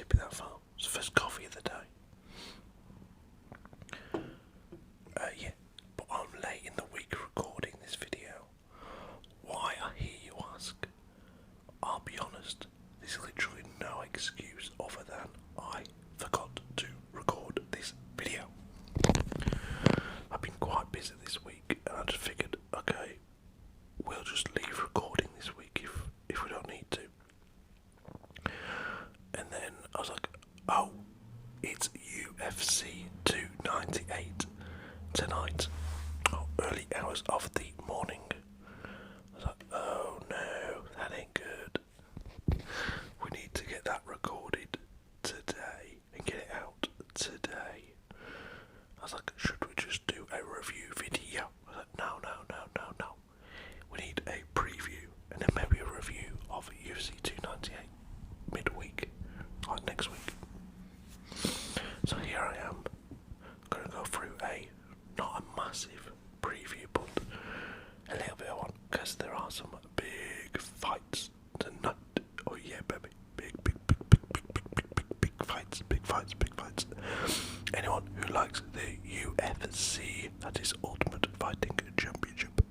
tip it that far. It's the first coffee of the day. Yeah, but I'm late in the week recording this video. Why, I hear you ask. I'll be honest, there's literally no excuse other than I forgot to record this video. I've been quite busy this week and I just figured, okay, we'll just leave recording this week if we don't need to. And then I was like, oh, it's UFC 298 tonight. Oh, early hours of the morning. I was like, oh no, that ain't good. We need to get that recorded today and get it out today. I was like, should we just do a review video? I was like, no. We need a preview and then maybe a review of UFC 298 midweek, like next week. So here I am, going to go through not a massive preview, but a little bit of one, because there are some big fights tonight. Oh yeah, baby, big fights. Anyone who likes the UFC, that is Ultimate Fighting Championship,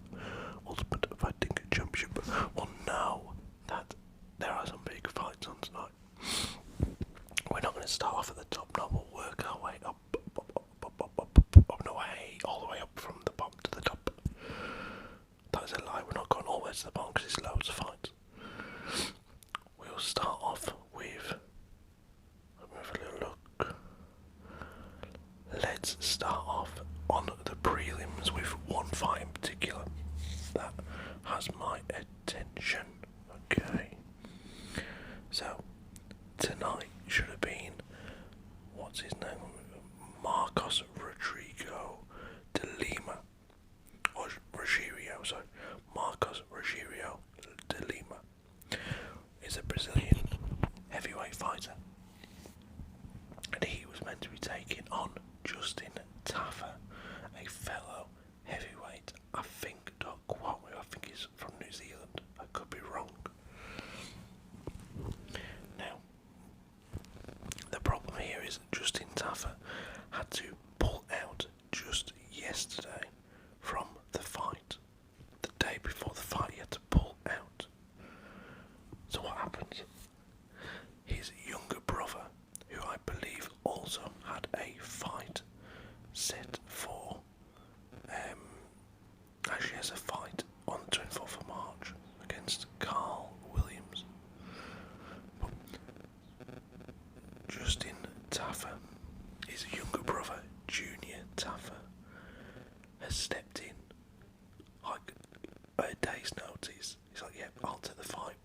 will know that there are some big fights on tonight. We're not going to start off at the top, no, we'll work our way up, no way, all the way up from the bottom to the top. That is a lie, we're not going all the way to the bottom because there's loads of fights. We'll start off with, let me have a little look. Let's start off on the prelims with one fight in particular that has my attention. Okay, so tonight should have been, what's his name? Marcos Rodrigo de Lima, or Rogerio, sorry, Marcos Rogerio de Lima is a Brazilian heavyweight fighter, and he was meant to be taking on Justin Tafa, a fellow heavyweight. I think, don't quote me, I think he's from New Zealand. I could be wrong. Now, the problem here is Justin Tafa had to pull out just yesterday from the fight. The day before the fight, he had to pull out. So what happens? His younger brother, who I believe also had a fight set for, actually has a fight on the 24th of March against Carl Williams. But Justin Tafa, his younger brother, Junior Tafa, has stepped in like a day's notice. He's like, yeah, I'll take the fight.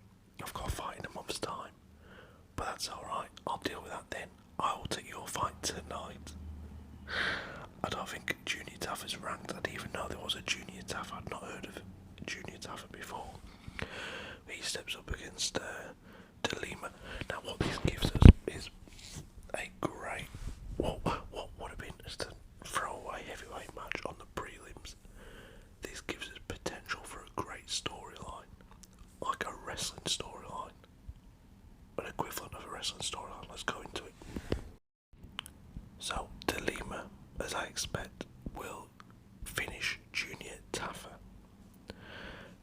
I've got a fight in a month's time, but that's alright, I'll deal with that then. I will take your fight tonight. I don't think Junior Tafa's ranked. I didn't even know there was a Junior Tafa. I'd not heard of Junior Tafa before. He steps up against De Lima. Now what this gives us is a great, what would have been just a throwaway heavyweight match on the prelims. This gives us potential for a great storyline, like a wrestling storyline, an equivalent of a wrestling storyline. Let's go into it. So De Lima, as I expect, will finish Junior Tafa.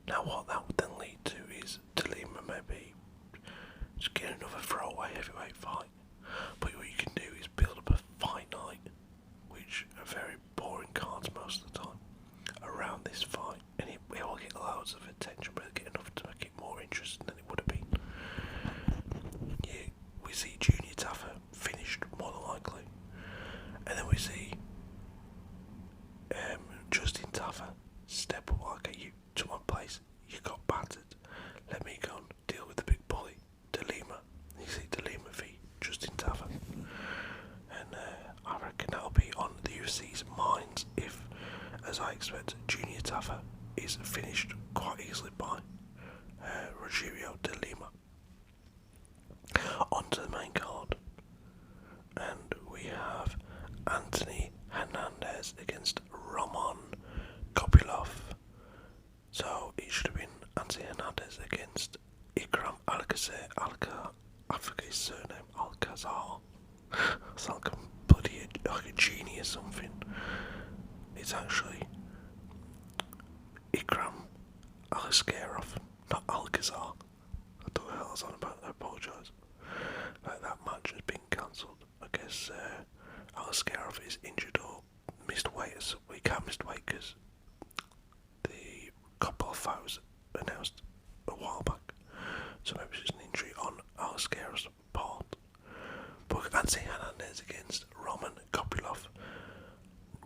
Now what that would then lead to is De Lima maybe just get another throwaway heavyweight fight. But what you can do is build up a fight night, which are very boring cards most of the time, around this fight, and it will get loads of attention, but it'll get enough to make it more interesting than it would have been. Yeah, we see Junior Tafa finished more than likely, and then we see Justin Tafa step up like, you to my place, you got battered, let me go and deal with the big bully, De Lima. You see De Lima v Justin Tafa, and I reckon that'll be on the UFC's minds if, as I expect, Junior Tafa is finished quite easily by Rogerio de Lima. On to the main card, and we have Anthony Hernandez against Roman Kopylov. So it should have been Anthony Hernandez against Ikram Alcácer. I forget his surname Alcazar. It's like a bloody like a genie or something. It's actually Ikram Aliskerov, not Alcazar. I don't know what I was on about. I apologise. Like that match has been cancelled. I guess Aliskerov is injured or missed weight. So we can't miss weight because the couple of fights announced a while back. So maybe it's just an injury on Aliskerov's part. But Anthony Hernandez against Roman Kopylov.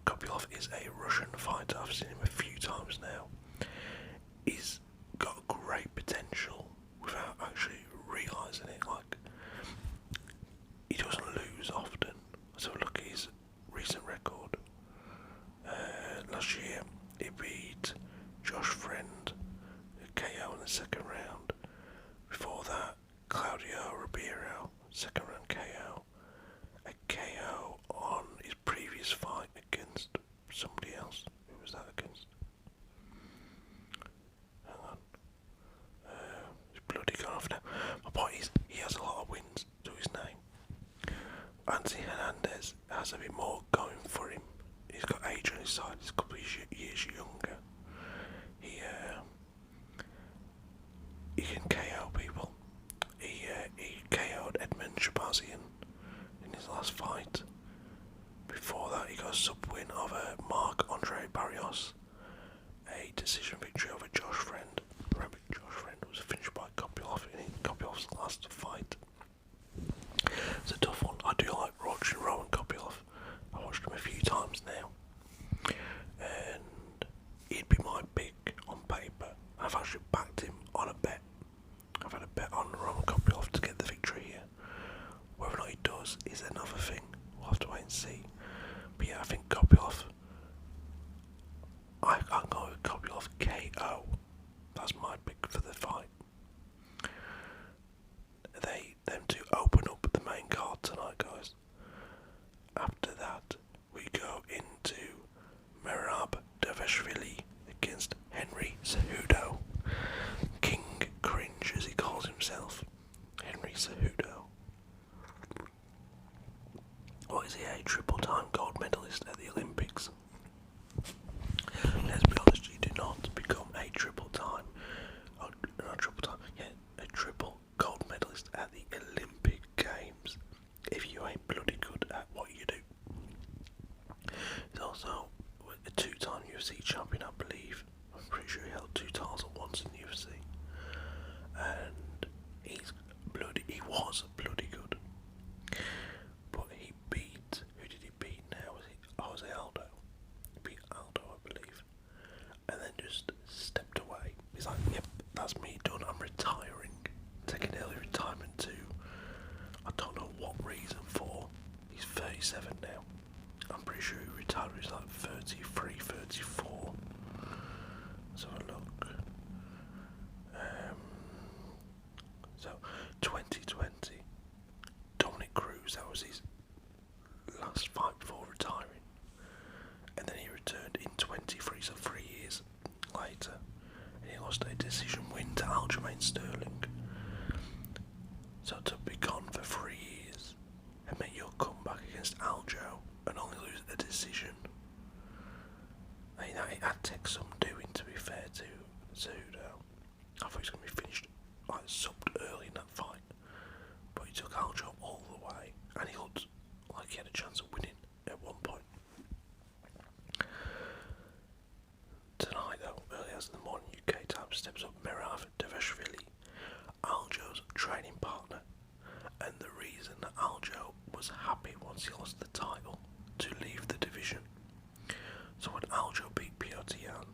Kopylov is a Russian fighter. I've seen him a few times now. He's got great potential without actually realising it. Like, he doesn't lose often. So look at his recent record. Last year he beat Josh Friend, a KO in the second round. Before that, Claudio Ribeiro, second round KO. A KO on his previous fight against somebody else. Who was that against? Hang on. He's bloody gone off now. My point is, he has a lot of wins to his name. Anthony Hernandez has a bit more going for him. He's got age on his side. He's a couple of years younger. He can KO people. He KO'd Edmund Shabazian in his last fight. Before that, he got a sub-win over Marc-Andre Barrios. A decision victory over Josh Friend. Remember, Josh Friend was finished by Kopylov in Kopylov's last fight. It's a tough one. I do like watching Roman Kopylov. I watched him a few times now. And he'd be my pick on paper. I've actually backed him on a bet. I've had a bet on Roman Kopylov to get the victory here. Whether or not he does is another thing. We'll have to wait and see. But yeah, I think Kopylov. I'm going with Kopylov KO. That's my pick for the fight. Them two open up the main card tonight, guys. After that, we go into Merab Davashvili against Henry Cejudo. King Cringe, as he calls himself. Henry Cejudo. What is he, a triple-time gold medalist at the Olympics? Let's be honest, you do not become a triple-time, a triple gold medalist at the Olympic Games if you ain't bloody good at what you do. He's also a two-time UFC champion, I believe. I'm pretty sure he held 2 titles at once in the UFC. And he was bloody good. But he beat, who did he beat now? Was it Aldo? He beat Aldo, I believe. And then just stepped away. He's like, yep, that's me done, I'm retiring. Taking early retirement too. I don't know what reason for. He's 37 now. I'm pretty sure he retired when he was like 33, 34. Let's have a look. So 2020, Dominic Cruz, that was his last fight before retiring. And then he returned in 23, so 3 years later. And he lost a decision win to Aljamain Sterling. So to be gone for 3 years and make your comeback against Aljo and only lose a decision. I mean, that takes some doing, to be fair to Cejudo. I thought he was going to be finished, like, subbed early in that fight. But he took Aljo all the way and he looked like he had a chance of winning at one point. Tonight, though, early as in the morning UK time, steps up Merab Davashvili, Aljo's training partner, and the reason that Aljo was happy once he lost the title to leave the division. So when Aljo beat Piotr Jan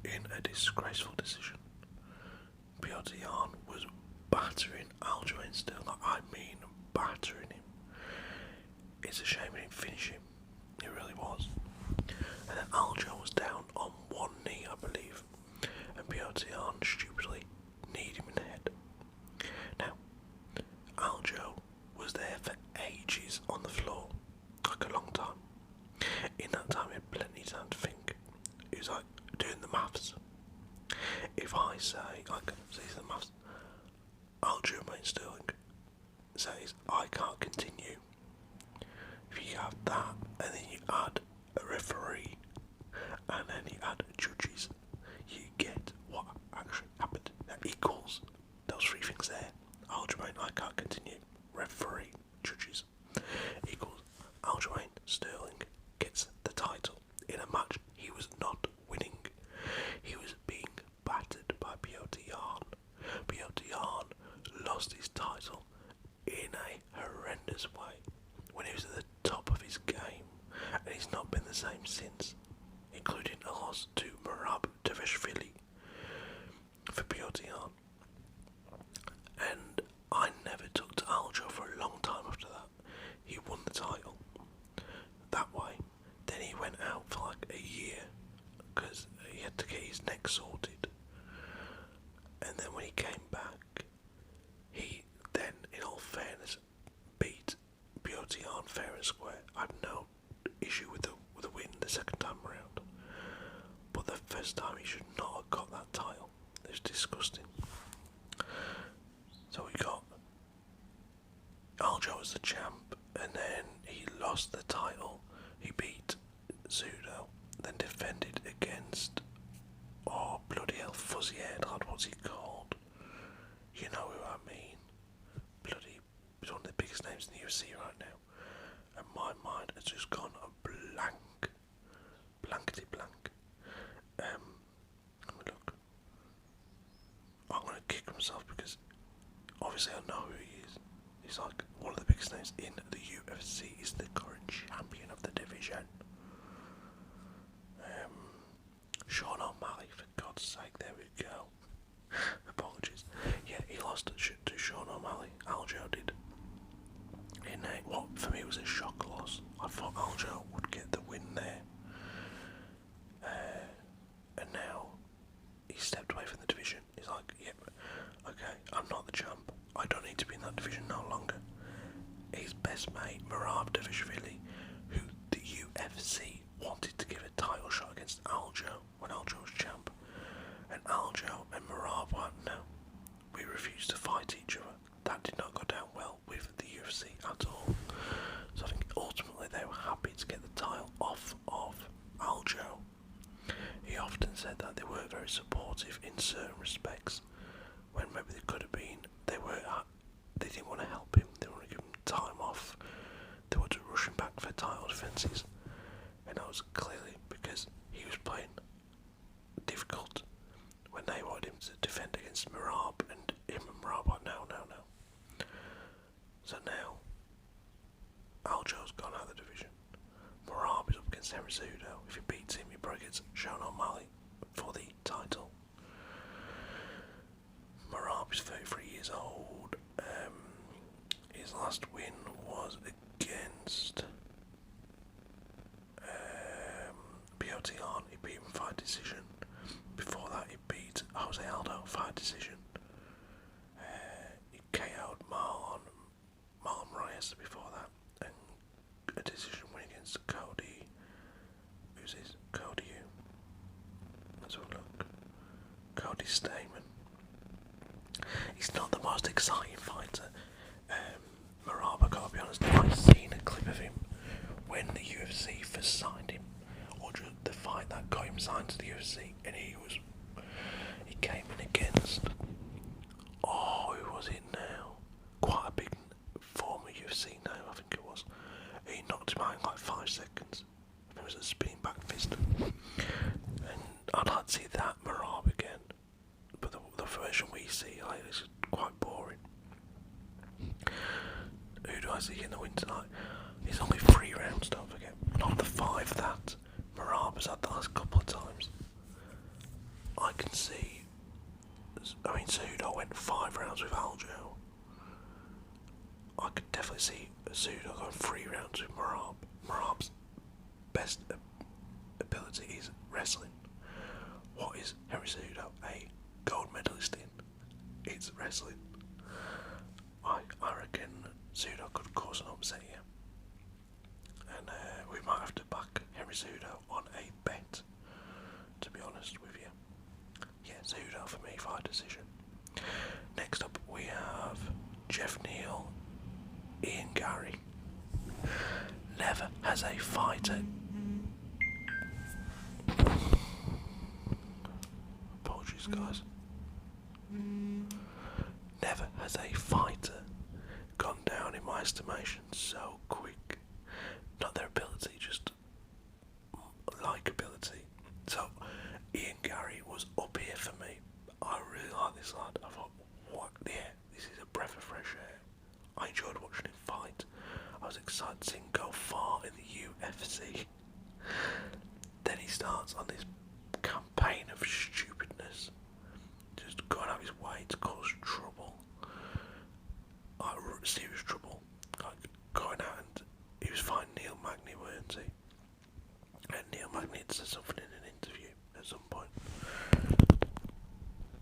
in a disgraceful decision, Piotr Jan was battering Aljamain Sterling. I mean battering him. It's a shame he didn't finish him. It really was. And then Aljo was down on one knee, I believe, and Piotr Jan stupidly kneed him in the head. Now, Aljo was there for ages on the floor, like a long time. In that time, he had plenty of time to think. He was like doing the maths. If I say, like, say the maths, Aljamain Sterling says can't continue. If you have that, and then you add a referee, and then you add judges, you get what actually happened. That equals those three things there. Aljamain, I can't continue. Referee, judges, equals Aljamain Sterling gets the title in a match he was not winning. He was being battered by Piotr Jan. Piotr Jan lost his title in a horrendous way when he was at the top of his game, and he's not been the same since, including a loss to Merab Davishvili for Piotr Jan. And I never took to Aljo for a long time after that. He won the title that way. Then he went out for like a year because he had to get his neck sorted. And then when he came back, he then, in all fairness, beat Piotr Jan fair and square. I had no issue with the win the second time around. But the first time he should not have got that title. It was disgusting. So we got Aljo as the champ, and then he lost the title. He beat Zudo, then defended against, oh bloody hell, fuzzy haired lad, what's he called? You know who I mean. Bloody, he's one of the biggest names in the UFC right now. And my mind has just gone a blank. Blankety blank. Let me look. I'm going to kick myself because obviously I know who he is. He's like one of the biggest names in the UFC. He's the current champion of the division. Sean O'Malley, for God's sake, there we go. Apologies. Yeah, he lost to Sean O'Malley. Aljo did. In what for me was a shock loss. I thought Aljo would get the win there. And now he stepped away from the division. He's like, yep, okay, I'm not the champ. I don't need to be in that division no longer. His best mate, Merab Davishvili, who the UFC wanted to give a title shot against Aljo when Aljo was champ. And Aljo and Merab went, no, we refuse to fight each other. That did not go down well with the UFC at all. So I think ultimately they were happy to get the title off of Aljo. He often said that they weren't very supportive in certain respects, when maybe they could have been. They didn't want to help him. They want to give him time off. They wanted to rush him back for title defences, and that was clearly because he was playing difficult when they wanted him to defend against Merab, and him and Merab were no. So now Aljo's gone out of the division. Merab is up against Henry Cejudo. If he beats him, he probably gets Sean O'Malley for the title. Merab is 33 years old. His last win was against Piotr Jan. He beat him by decision. Before that, he beat Jose Aldo by decision. He KO'd Marlon Reyes before that, and a decision win against Cody. Who's this? Cody who? Let's have a look. Cody Stamen. He's not the most exciting fighter. Merab, I gotta be honest, I've seen a clip of him when the UFC first signed him, or just the fight that got him signed to the UFC, and he came in against, who was it now? Quite a big former UFC now, I think it was. He knocked him out in like 5 seconds. It was a spinning back fist. And I'd like to see that Merab again, but the version we see is quite boring. Who do I see in the win tonight? It's only 3 rounds, don't forget. Not the 5 that Merab has had the last couple of times. I can see. I mean, Cejudo went 5 rounds with Aljo. I could definitely see Cejudo going 3 rounds with Merab. Merab's best ability is wrestling. What is Henry Cejudo a gold medalist in? It's wrestling. I reckon Cejudo could cause an upset here, and we might have to back Henry Cejudo on a bet, to be honest with you. Yeah, Cejudo for me, by decision. Next up we have Jeff Neal in as a fighter. Apologies, guys. Never has a fighter gone down in my estimation so quick. Not their ability, just likability. So Ian Gary was up here for me. I really like this lad. I thought, what? Yeah, this is a breath of fresh air. I enjoyed watching him fight. I was excited to see him go far in the UFC. Then he starts on this campaign of stupidness, just going out of his way to cause trouble, like serious trouble, like going out and he was fighting Neil Magny, weren't he? And Neil Magny had said something in an interview at some point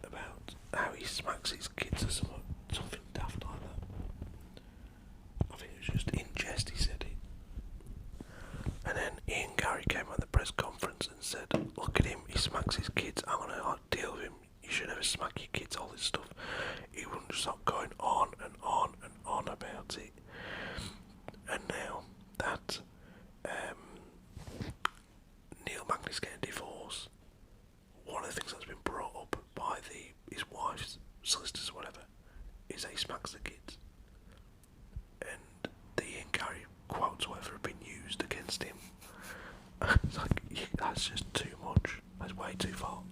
about how he smacks his kids or something daft like that. I think it was just in jest he said it. And then Ian Gary came on the press conference and said, look at him, he smacks his kids, I'm gonna deal with him, you should never smack your kids, all this stuff. He wouldn't stop going on and on and on about it. And now that Neil Magny's getting divorced, one of the things that's been brought up by his wife's solicitors or whatever is that he smacks the kids. And the Ian Gary quotes or whatever have been used against him. It's like, that's just too much. That's way too far.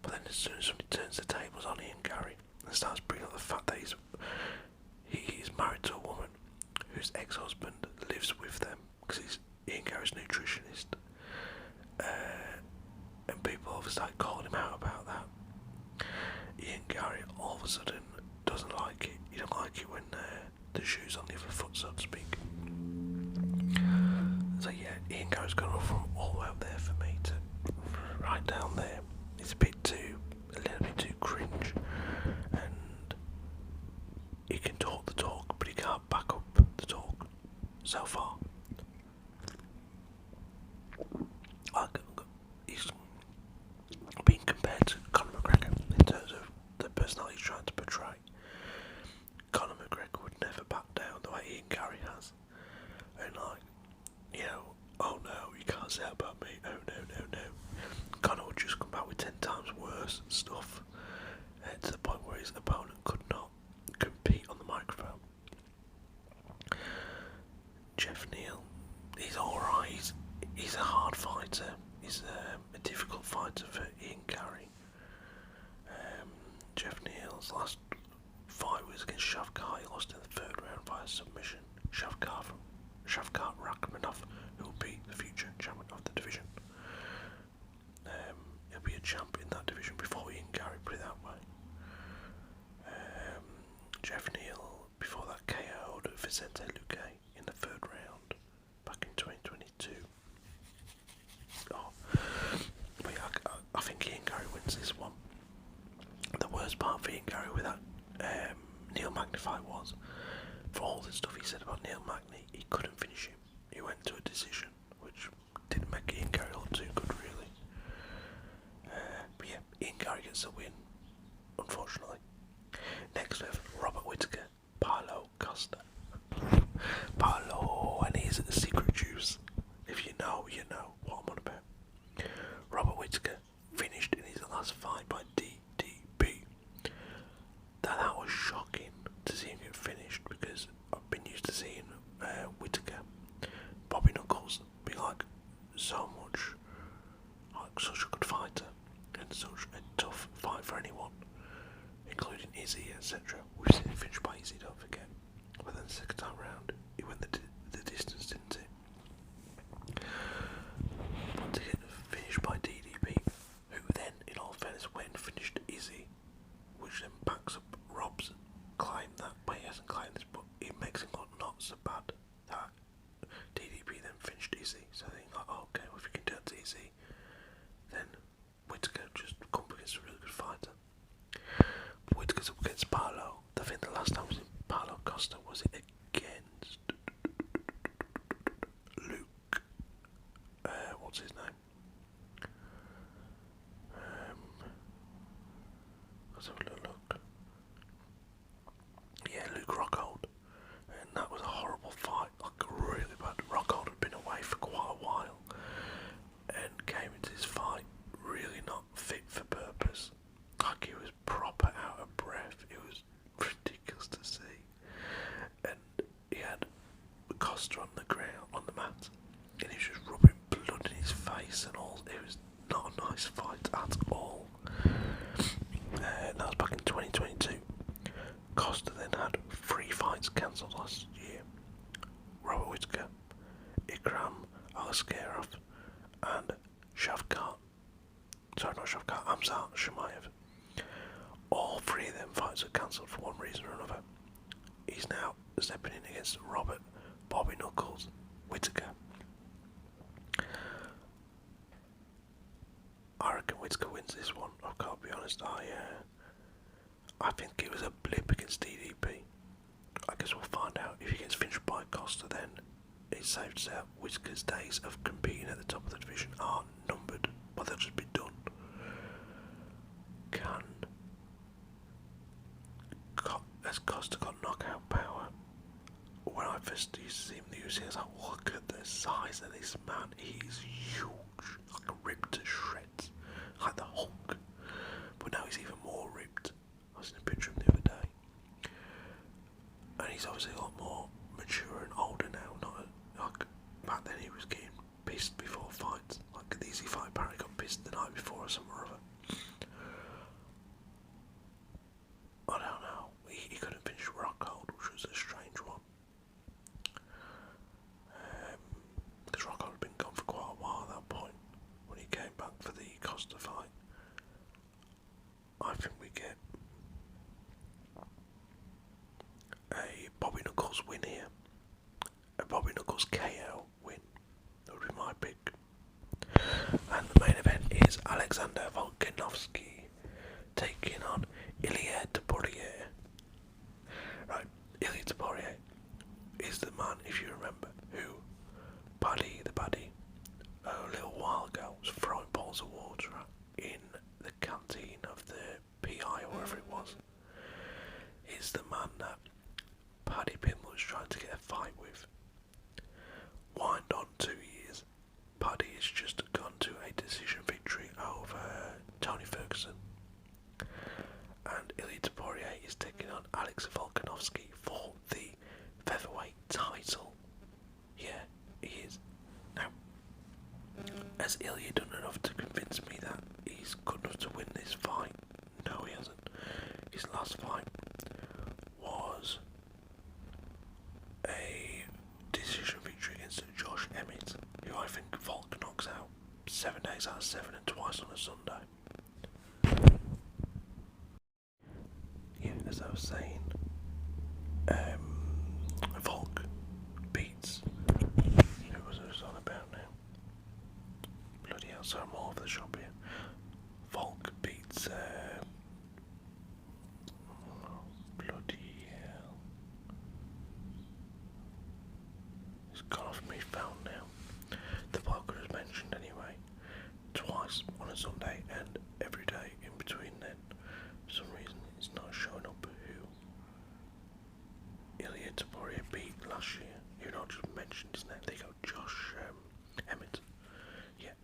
But then as soon as somebody turns the tables on Ian Gary and starts bringing up the fact that he's married to a woman whose ex-husband lives with them because he's Ian Gary's nutritionist, and people obviously start calling him out about that, Ian Gary all of a sudden doesn't like it. He don't like it when the shoe's on the other foot, so to speak. So yeah, Ian Gary's gone from all the way up there for me to right down there. It's a little bit too cringe, and he can talk the talk, but he can't back up the talk so far. Like, he's being compared to Conor McGregor in terms of the personality he's trying to portray. Conor McGregor would never back down the way Ian Gary has. And like, you know, oh no, you can't say that about me, oh no. Conor would just come back with 10 times worse stuff, to the point where his opponent could not compete on the microphone. Jeff Neal, he's alright, he's a hard fighter, he's a difficult fighter for Ian Gary. Jeff Neal's last fight was against Shavkat. He lost in the third round via submission. Shavkat Rakhmonov, who will be the future champion of the division. He'll be a champ in that division before Ian Gary, put it that way. Jeff Neal, before that, KO'd Vicente Luque in the third round back in 2022. But yeah, I think Ian Gary wins this one. The worst part for Ian Gary with that Neil Magny fight was, for all the stuff he said about Neil Magny, he couldn't finish him. He went to a decision, which didn't make Ian Gary look too good, really. But yeah, Ian Gary gets a win, unfortunately. Next we have Robert Whittaker, Paulo Costa. Paulo and his secret juice. If you know, you know what I'm on about. Robert Whittaker finished in his last fight by DDP. That was shocking to see him get finished, because I've been used to seeing Whittaker, Bobby Knuckles, be like so much, like such a good fighter and such a tough fight for anyone, including Izzy, etc. We've seen him finish by Izzy, don't forget. But then the second time round, he went the distance, didn't he? But to get finished by DDP, who then, in all fairness, went and Costa on the ground, on the mat, and he was just rubbing blood in his face and all. It was not a nice fight at all. That was back in 2022. Costa then had 3 fights cancelled last year. Robert Whittaker, Ikram Aliskerov, and Hamzat Shemaev. All 3 of them fights were cancelled for one reason or another. He's now stepping in against Robert Bobby Knuckles Whittaker. I reckon Whittaker wins this one. I've got to be honest. I think it was a blip against DDP. I guess we'll find out. If he gets finished by Costa, then it's safe to say Whittaker's days of competing at the top of the division are numbered, but they'll just be done. Has Costa got knockout power? When I first used to see him in the UFC, I was like, look at the size of this man. He is huge, like ripped to shreds, like the Hulk. But now he's even more ripped. I was in a picture of him the other day, and he's obviously a lot more mature and older now. Not like back then, he was getting pissed before fights. Like the Easy Fight, apparently got pissed the night before or something or other. I don't know. He couldn't finish Rockhold, which was a strange one. Because Rockhold had been gone for quite a while at that point when he came back for the Costa fight. I think we get a Bobby Knuckles win here. A Bobby Knuckles KO win. That would be my pick. And the main event is Alexander Volkanovski taking on Ilia Topuria. Right, Ilia Topuria is the man, if you remember, who Paddy the Baddy a little while ago was throwing bottles of water in the canteen of the PI or wherever it was. Is the man that Paddy Pimble was trying to get a fight with. Wind on 2 years, Paddy has just gone to a decision victory over Tony Ferguson. And Ilia Topuria is taking on Alex Volkanovski for the featherweight title. Yeah, he is. Now, has Ilia done enough to convince me that he's good enough to win this fight? No, he hasn't. His last fight was a decision victory against Josh Emmett, who I think Volk knocks out 7 days out of 7 and twice on a Sunday. Yeah, as I was saying, Volk beats. Who was it on about now? Bloody hell, so I'm all over the shop here. Volk beats. Bloody hell. It's gone off me phone now. The bloke was mentioned anyway, twice on a Sunday and every day in between then. For some reason, it's not showing up who Ilia Topuria beat last year. You know, just mentioned his name. They go Josh Emmett. Yeah.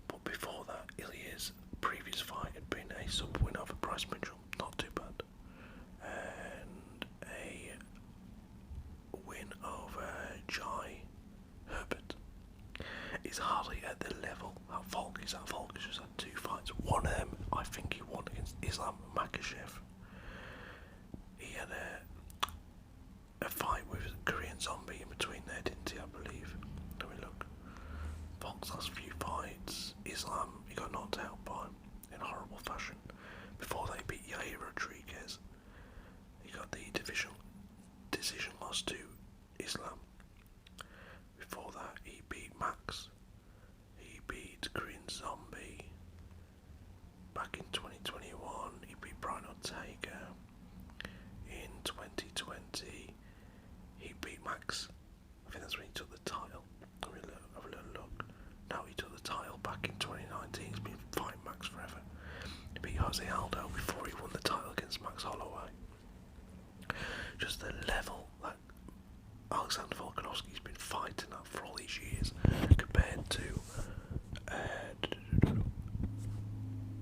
But before that, Ilia's previous fight had been a sub-win over Bryce Mitchell. Not too bad. And a win over Jai Herbert. He's hardly at the level that Volk is at. Volk has just had 2 fights. One of them, I think he won against Islam Makhachev. He had a fight with a Korean Zombie in between there, didn't he, I believe? Let me look. Volk's last few fights, Islam, he got knocked out by him in horrible fashion. Before they beat Yair Rodriguez, he got the decision loss to Islam. Before that, he beat Max. He beat Korean Zombie. Back in 2021, he beat Brian Ortega. In 2020, he beat Max. I think that's when he took the title. Have a little look. Now he took the title back in 2019. He's been fighting Max forever. He beat Jose Aldo before he won the title against Max Holloway. Just the level that Alexander Volkanovski's been fighting at for all these years compared to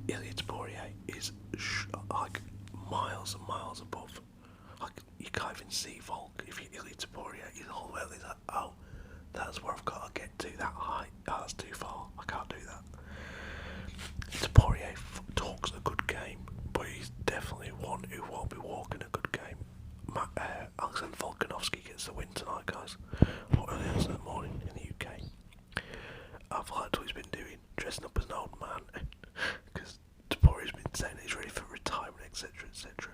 Ilia Topuria is like miles and miles above. Like, you can't even see Volk if you Ilia Topuria. He's all the etc., etc.